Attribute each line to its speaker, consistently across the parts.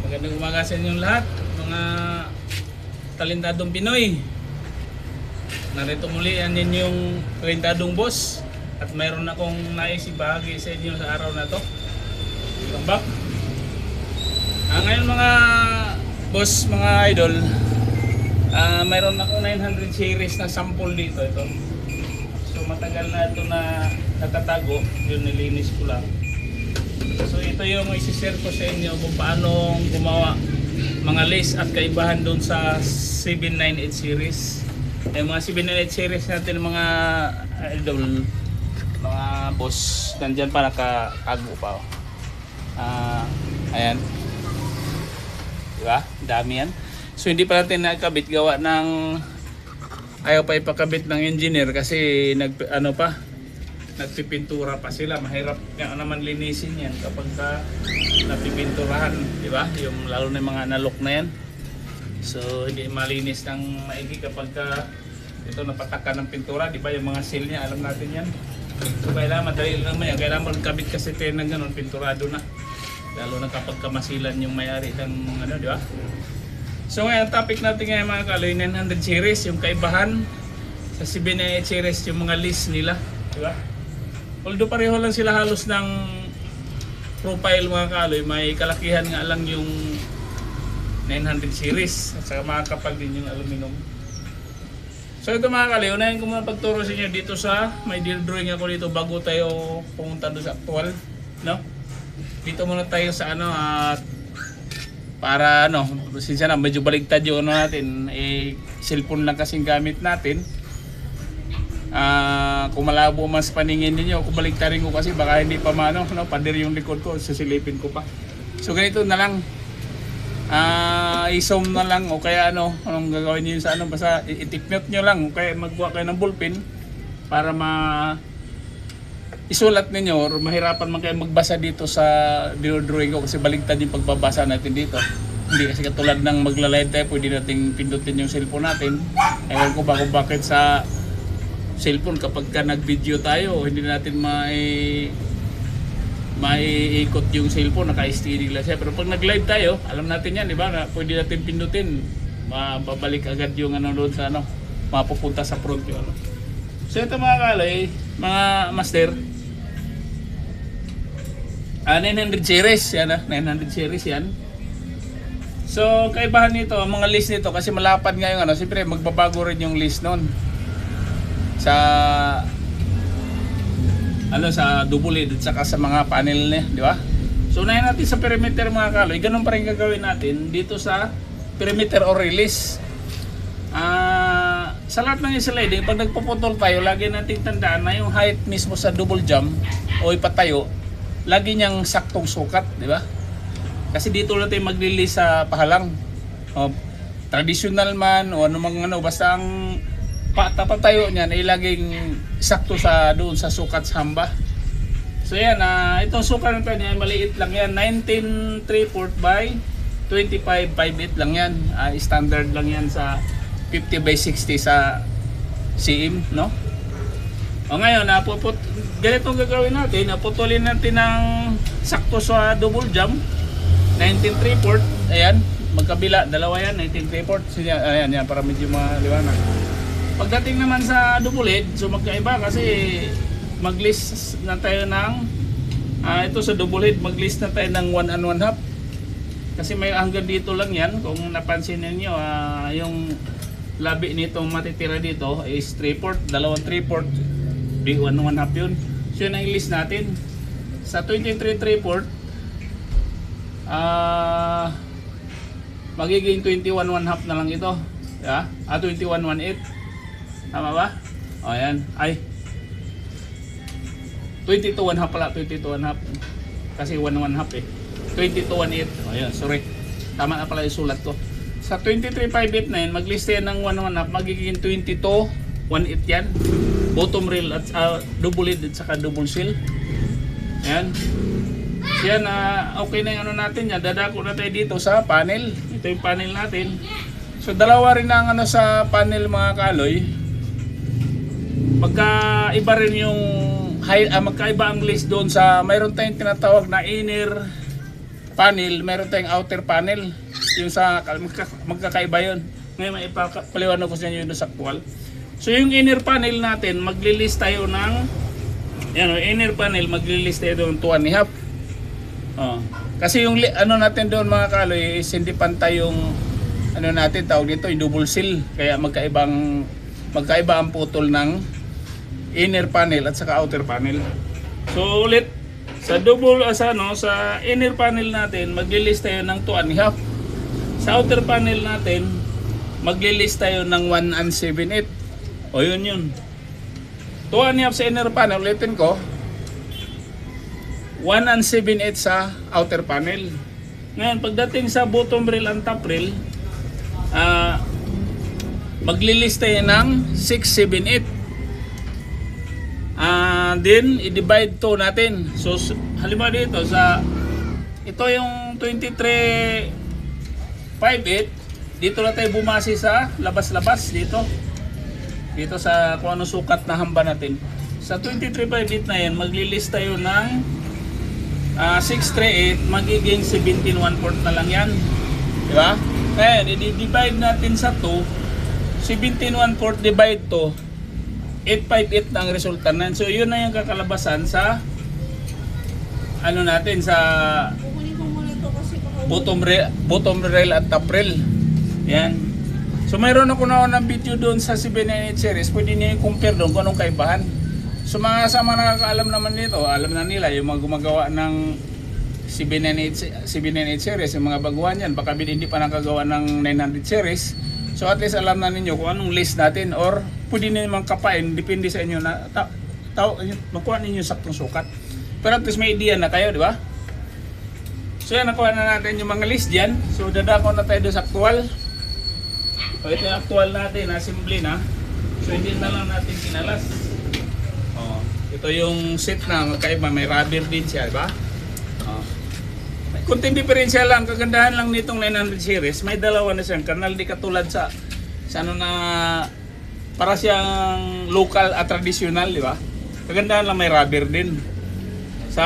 Speaker 1: Magandang umaga sa inyong lahat, mga talentadong Pinoy. Narito muli yan yung talentadong boss. At mayroon akong naisibahagi sa inyo sa araw na to. Welcome back. Ngayon mga boss, mga idol, mayroon akong 900 series na sample dito. Ito. So matagal na ito na natatago, yun nilinis ko lang. So ito yung isi-share ko sa inyo kung paano gumawa mga list at kaibahan doon sa 798 series. Yung mga 798 series natin mga idol, mga boss, nandyan pa nakatago pa. Ayan. Diba? Dami yan. So hindi pa natin nakakabit, gawa ng ayaw pa ipakabit ng engineer kasi nagpipintura pa sila. Mahirap nga naman linisin yan kapag napipinturahan, di ba? Yung lalo na yung mga nalok na yan. So hindi malinis ng maigi kapag ito napataka ng pintura, di ba? Yung mga seal niya, alam natin yan. So kailangan madali lang naman yan. Kailangan magkabit kasi tayo ng ganun, pinturado na. Lalo na kapag kamasilan yung may-ari ng di ba? So ngayon, topic natin ngayon mga kaloy, 900 series, yung kaibahan sa 798 series, yung mga list nila, di ba? Although pareho lang sila halos ng profile mga kaloy, may kalakihan nga lang yung 900 series at saka makakapal din yung aluminum. So ito mga kaloy, unahin ko muna pagturo sa inyo dito sa may deal drawing ako dito bago tayo pumunta doon sa actual, no? Dito muna tayo sa at para sinsya na medyo baligtad yung natin, cellphone lang kasing gamit natin. Kung malabo mas paningin niyo, kung baliktarin ko kasi baka hindi pa pader yung likod ko, sasilipin ko pa. So ganito na lang, i-zoom na lang o kaya anong gagawin niyo sa basta i-tipnote nyo lang o kaya magbuha kayo ng ballpen para isulat ninyo or mahirapan man kayo magbasa dito sa drawing ko kasi baligtad yung pagbabasa natin dito. Hindi kasi katulad ng magla-live tayo, pwede nating pindutin yung cellphone natin. Ewan ko ba kung bakit sa cellphone kapag nag-video tayo, hindi natin maiikot yung cellphone, naka-steady lang siya. Pero pag nag-live tayo, alam natin yan, di ba? Na pwede natin pindutin, mababalik agad yung doon sa mapupunta sa front yung So ito mga kalay, mga master, 900 series yan 900 series yan. So kaibahan nito, ang mga list nito kasi malapad nga yung siyempre magbabago rin yung list nun sa sa double lid at saka sa mga panel niya, di ba? So unahin natin sa perimeter mga kaloy, ganun pa rin gagawin natin dito sa perimeter or release. Sa lahat ng sliding, pag nagpuputol tayo, lagi nating tandaan na yung height mismo sa double jump o ipatayo, lagi niyang saktong sukat, di ba? Kasi dito natin mag-release sa pahalang. Traditional man o basta ang tapatayo niyan ay laging sakto doon sa sukat sa hamba. So yan, itong sukat nito niya maliit lang yan, 19 3/4 by 25 5/8 lang yan. Standard lang yan sa 50 by 60 sa cm, no? O ngayon, ganito gagawin natin, putulin natin ng sakto sa double jump, 19 3/4, ayan, magkabila, dalawa yan, 19 3/4, ayan, yan, para medyo maliwanag. Pagdating naman sa double head, so magkaiba kasi mag-list na tayo ng, ito sa double head, mag-list na tayo ng 1 and 1/2. Kasi may hanggang dito lang yan, kung napansin niyo yung labi nitong matitira dito is 3/4, dalawang 3/4, big 1 and 1/2 yun. So yun ang list natin. Sa 23 3/4, magiging 21 1/2 na lang ito. Yeah? 21 1/8. Tama ba? O yan. Ay. 22 1/2 pala. 22 1/2. Kasi 1 1/2 22 1/8. O yan. Sorry. Tama na pala yung sulat ko. Sa 23 5/8 na yun, mag-list yan ng 1 1/2. Magiging 22 1/8 yan. Bottom rail at double lid at saka double seal. Ayan. Yan, okay na yung natin yan. Dadako na tayo dito sa panel. Ito yung panel natin. So dalawa rin ang sa panel mga kaloy. Magkaiba rin yung magkaiba ang list doon sa mayroon tayong tinatawag na inner panel, meron tayong outer panel. Yung sa magkakaiba yun. Ngayon may ipapaliwanag ko sa inyo yung sa actual. So yung inner panel natin, maglilist tayo ng inner panel, maglilist tayo doon 2.5. Kasi yung ano natin doon mga kaloy is hindi pantay yung ano natin, tawag dito yung double seal. Kaya magkaiba ang putol ng inner panel at saka outer panel. So ulit sa sa inner panel natin, maglilist tayo ng 2.5. Sa outer panel natin, maglilist tayo ng 1 and 7/8. O yun. 2.5 sa inner panel, ulitin ko. 1 and 7/8 sa outer panel. Ngayon, pagdating sa bottom rail and top rail, maglilist tayo ng 6/7/8. Then, i-divide to natin. So, halimbawa dito, ito yung 23.58. Dito na tayo bumasi sa labas-labas dito. Dito sa kung ano sukat na hamba natin. Sa 23.58 na yan, maglilist tayo ng 638, magiging 17.1/4 na lang yan. Diba? Ngayon, i-divide natin sa 2, 17.1/4 divide to, 858 na ang resulta na. So, yun na yung kakalabasan sa ano natin, sa bottom rail at top rail. Yan. So, mayroon ako na ng video doon sa 798 series. Pwede niyo i-compare doon kung anong kaibahan. So, mga sama nakakaalam naman dito, alam na nila yung mga gumagawa ng 798 series, yung mga baguhan yan. Baka hindi pa nakagawa ng 900 series. So, at least alam na ninyo kung anong list natin, or pwede niyo naman kapain, depende sa inyo na makuha ninyo saktong sukat. Pero at least may idea na kayo, di ba? So, yan, nakuha na natin yung mga list dyan. So, dadako na tayo doon sa actual. So, ito yung actual natin, assembly na. So, hindi na lang natin kinalas. Ito yung set na magkaiba, may rubber din siya, di ba? May kunting diferensya lang, kagandahan lang nitong 900 series, may dalawa na siyang kanal, di katulad sa ano na para siyang local at traditional, di ba? Kagandahan lang may rubber din. Sa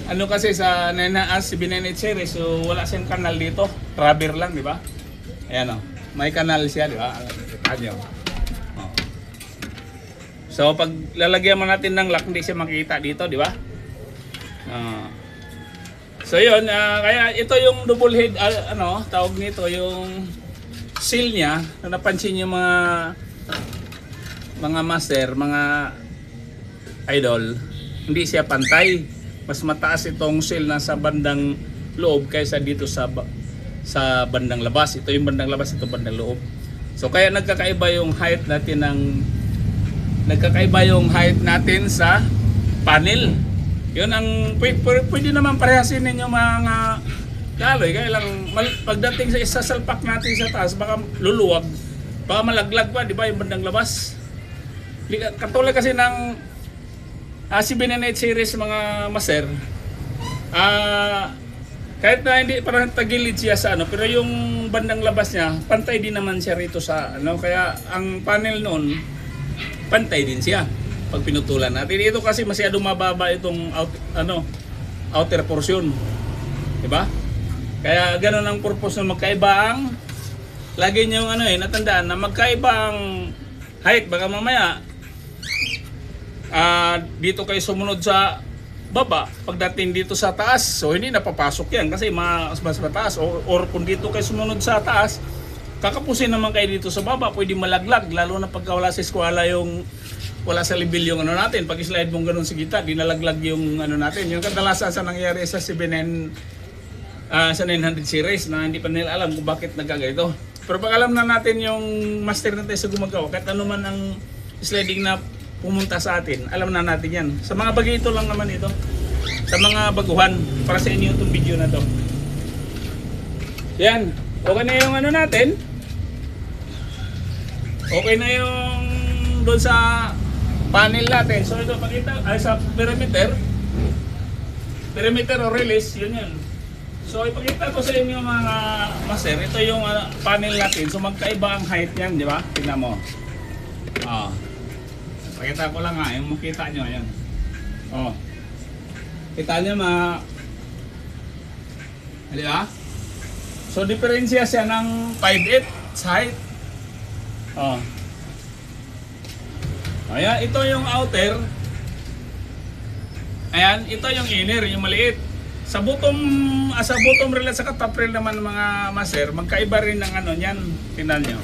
Speaker 1: ano kasi sa 798 series, so wala siyang kanal dito, rubber lang, di ba? Ayan o, may kanal siya, di ba? Ayan. So pag lalagyan mo natin ng lock, hindi siya makikita dito, di ba? So yun, kaya ito yung double head, tawag nito, yung seal niya, na napansin yung mga master, mga idol, hindi siya pantay. Mas mataas itong seal na sa bandang loob kaysa dito sa bandang labas. Ito yung bandang labas, ito bandang loob. So kaya nagkakaiba yung height natin sa panel. Yun ang pwede naman parehasin ninyo mga kaloy. Kaya lang pagdating sa isasalpak natin sa taas, baka luluwag, baka malaglag pa, di ba, yung bandang labas. Katulad kasi ng 798 series mga master, kahit na hindi parang tagilid siya sa pero yung bandang labas niya, pantay din naman siya rito sa kaya ang panel noon pantay din siya pag pinutulan natin. Ito kasi masyado mababa itong outer portion, di ba? Kaya ganoon ang purpose ng magkaiba ang lagi niyo natandaan na magkaiba ang height. Baka mamaya dito kayo sumunod sa baba, pagdating dito sa taas, so hindi napapasok yan kasi mas mataas, or kung dito kayo sumunod sa taas, kakapusin naman kayo dito sa baba, pwede malaglag, lalo na pagka wala sa eskwela wala sa level yung natin, pag slide mong ganun sa gitna, di nalaglag yung natin. Yung kadalasan sa nangyari sa 900 series na hindi pa nila alam kung bakit nagkagaito. Pero pag alam na natin yung master natin sa gumagawa, kahit ano man ang sliding na pumunta sa atin, alam na natin yan. Sa mga bagay ito lang naman ito, sa mga baguhan, para sa inyo itong video na to. Yan, okay na yung natin. Okay na yung doon sa panel natin. So ito pakita sa perimeter o release, yun. So ipakita ko sa inyo mga master, ito yung panel natin. So magkaiba ang height yan, di ba? Tingnan mo. Pakita ko lang yung makita nyo, ayan. Kita nyo Di ba? So diferensya siya ng 5'8" sa height. Oh. Ayan, ito yung outer. Ayan, ito yung inner, yung maliit. Sa bottom rail at sa top rail naman mga master, magkaiba rin ng ano niyan. Tingnan nyo.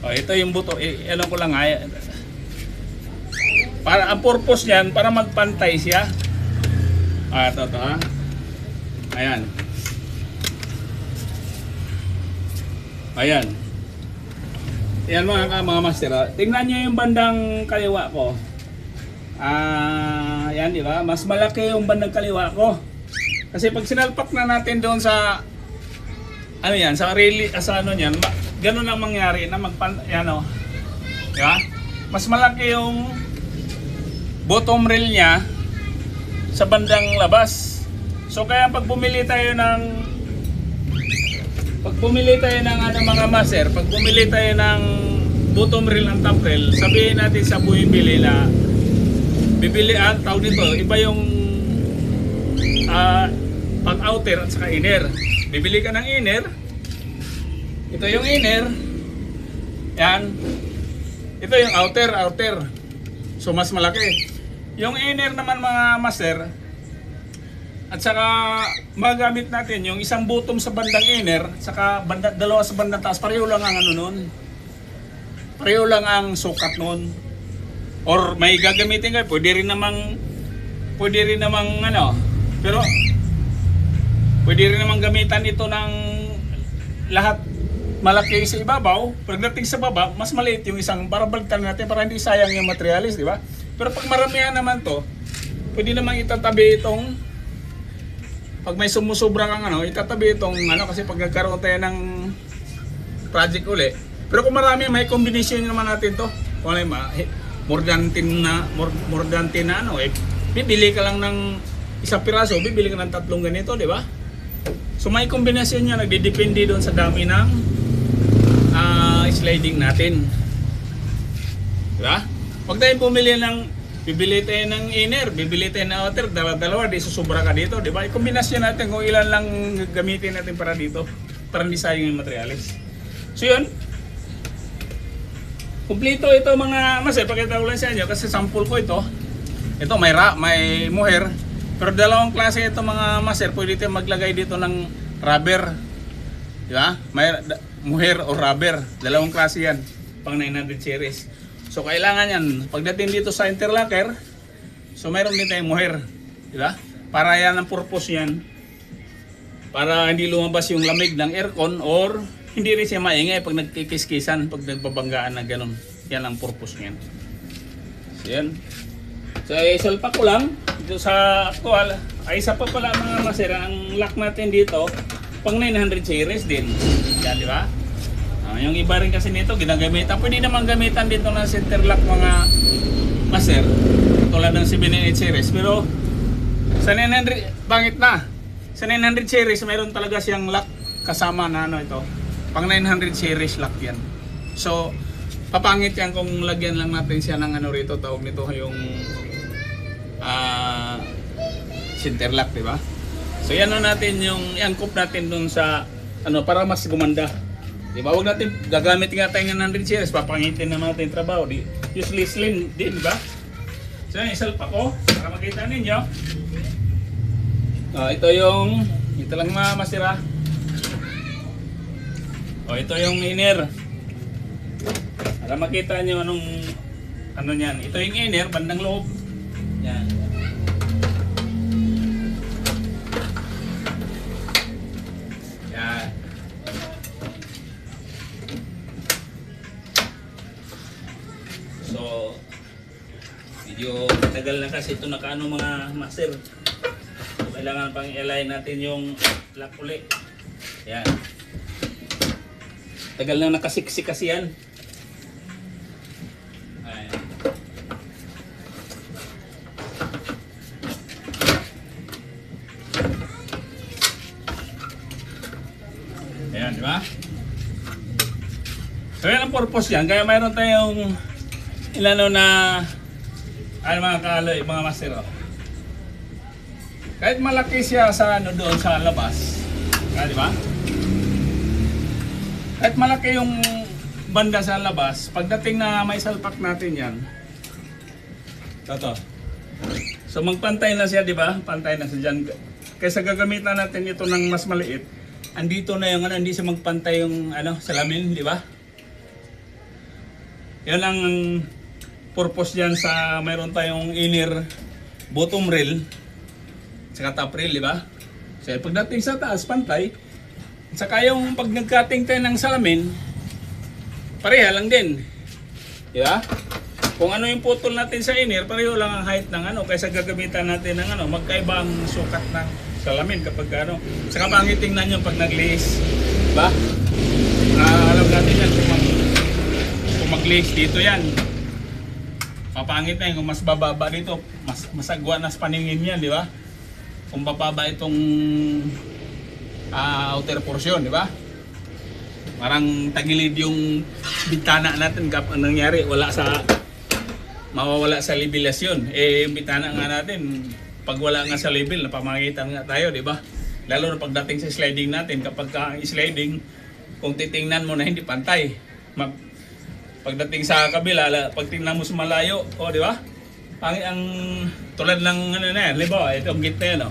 Speaker 1: Oh, ito yung buto. Alam ko lang ay. Para ang purpose niyan para magpantay siya. Ah, ito ha. Ayan. Ayan. Ayan mga master. Tingnan niyo yung bandang kaliwa ko. Yan, di ba? Mas malaki yung bandang kaliwa ko. Kasi pag sinalpak na natin doon sa ano yan, sa rail, sa ano niyan, ganun ang mangyari na yan o. Di ba? Mas malaki yung bottom rail niya sa bandang labas. So kaya pag bumili tayo ng ano mga master, pag bumili tayo ng bottom rail ng top rail, sabihin natin sa bumibili na bibili ang tawag nito, iba yung pang outer at saka inner. Bibili ka ng inner. Ito yung inner. Yan. Ito yung outer. So mas malaki. Yung inner naman mga master, at saka magamit natin yung isang bottom sa bandang inner, saka dalawa sa bandang taas, pareho lang ang ano nun. Pareho lang ang sukat nun. Or may gagamitin kayo, pwede rin namang ano, pero pwede rin namang gamitan ito ng lahat malaki sa ibabaw. Pagdating sa baba, mas maliit yung isang, para balikan natin para hindi sayang yung materialis, di ba? Pero pag maramihan naman to, pwede namang itatabi itong, pag may sumusubra kang ano, itatabi itong ano, kasi pag nagkaroon tayo ng project uli. Pero kung marami, may combination naman natin to. Kung ano, more than 10 na ano, bibili ka lang ng isang piraso, bibili ka ng 3 ganito, di ba? So may kombinasyon niya, nagdidepende doon sa dami ng sliding natin. Di ba? Pag tayo bibili tayo ng inner, bibili tayo ng outer, dalawa, di susubra ka dito, di ba? I-kombinasyon natin kung ilan lang gamitin natin para dito, para hindi sayang yung materialis. So yun, kumplito ito mga master, pakita ko lang sa inyo kasi sample ko ito. Ito may mohair. Pero dalawang klase ito mga master, pwede tayo maglagay dito ng rubber. Di ba? May mohair o rubber. Dalawang klase yan. Pang 900 series. So kailangan yan. Pagdating dito sa interlocker, so mayroon din tayong mohair. Di ba? Para yan ang purpose yan. Para hindi lumabas yung lamig ng aircon or hindi rin siya maingay pag nagkikiskisan, pag nagbabanggaan na ganun. Yan ang purpose niyan. So yan. So isalpak ko lang dito sa actual. Ay isa pa pala mga masira, ang lock natin dito pang 900 series din. Yan, di ba? Yung iba rin kasi nito ginagamitan. Pwede naman gamitan dito ng center lock mga master. Tulad ng 798 series. Pero sa 900, pangit na. Sa 900 series, mayroon talaga siyang lock kasama na ano ito. Pang 900 series lock yan. So, papangit yan kung lagyan lang natin siya ng ano rito, tawag nito yung center lock, di ba? So, yan na natin yung i-angkop natin dun sa ano para mas gumanda. Di ba? Huwag natin gagamit nga tayo ng 900 series, papangitin naman natin yung trabaho. Usually slim din, di ba? So, yan, isalpa ko para makita ninyo. Ito lang masira. Ito yung inner. Para makita nyo anong ano niyan. Ito yung inner, bandang loob. Yan. Yan. So, medyo tagal na kasi ito nakaano mga master. So, kailangan pang i-align natin yung lock uli. Yan. Tagal na nakasiksik kasi yan. Ayan. Ayan, di ba? So yan ang purpose yan. Kaya mayroon tayong ilano na mga kaloy, mga master. Kahit malaki siya sa ano doon sa labas, Ah, di ba? Kahit malaki yung banda sa labas, pagdating na may salpak natin yan, ito. So magpantay na siya, di ba? Pantay na siya dyan. Kaysa gagamitan natin ito ng mas maliit, andito na yung ano, hindi siya magpantay yung ano, salamin, di ba? Yan ang purpose diyan sa mayroon tayong inner bottom rail saka top rail, di ba? So pagdating sa taas, pantay. Saka yung pag nag-cutting tayo ng salamin, pareha lang din. Di ba? Kung ano yung putol natin sa inner, pareho lang ang height ng ano, kaysa gagamitan natin ng ano, magkaiba ang sukat ng salamin kapag ano. Saka pangit tingnan yung pag naglihis. Diba? Alam natin yan kung maglihis dito yan. Papangit na yun. Kung mas bababa dito, mas masagwa na sa paningin yan, di ba? Kung bababa itong outer portion, di ba? Parang tagilid yung bintana natin kapag nangyari, mawawala sa levelasyon. Eh, yung bintana nga natin, pag wala nga sa level, napamagitan nga tayo, di ba? Lalo na pagdating sa sliding natin, kapag sliding, kung titingnan mo na hindi pantay, pagdating sa kabila, pag tingnan mo sa malayo, di ba? Ang tulad ng ano na yan, halimbawa, itong git na yan,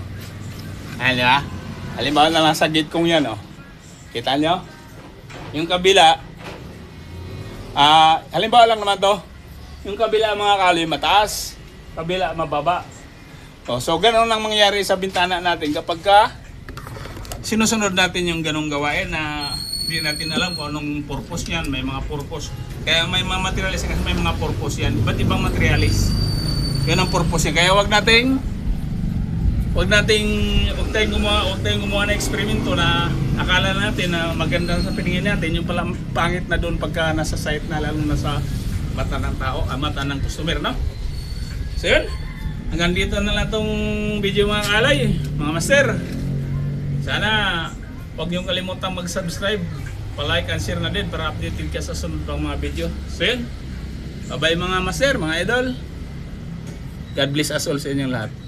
Speaker 1: Ayan, di ba? Halimbawa na lang sa git kong yan, Kita nyo? Yung kabila, halimbawa lang naman to, yung kabila mga kaloy mataas, kabila mababa. So ganoon ang mangyayari sa bintana natin kapag sinusunod natin yung ganong gawain na hindi natin alam kung anong purpose yan. May mga purpose. Kaya may mga materialis kasi may mga purpose yan. Iba't ibang materialis. Yan ang purpose yan. Kaya wag tayong gumawa ng eksperimento na akala natin na maganda sa piningin natin, yung pala pangit na doon pagka nasa site na, lalo na sa mata ng tao, mata ng customer, no? So yun, hanggang dito na lang itong video mga kalay, mga master. Sana huwag niyong kalimutan mag-subscribe, pa-like and share na din para updated ka sa sunod pang mga video. So yun, bye bye mga master, mga idol. God bless us all sa inyong lahat.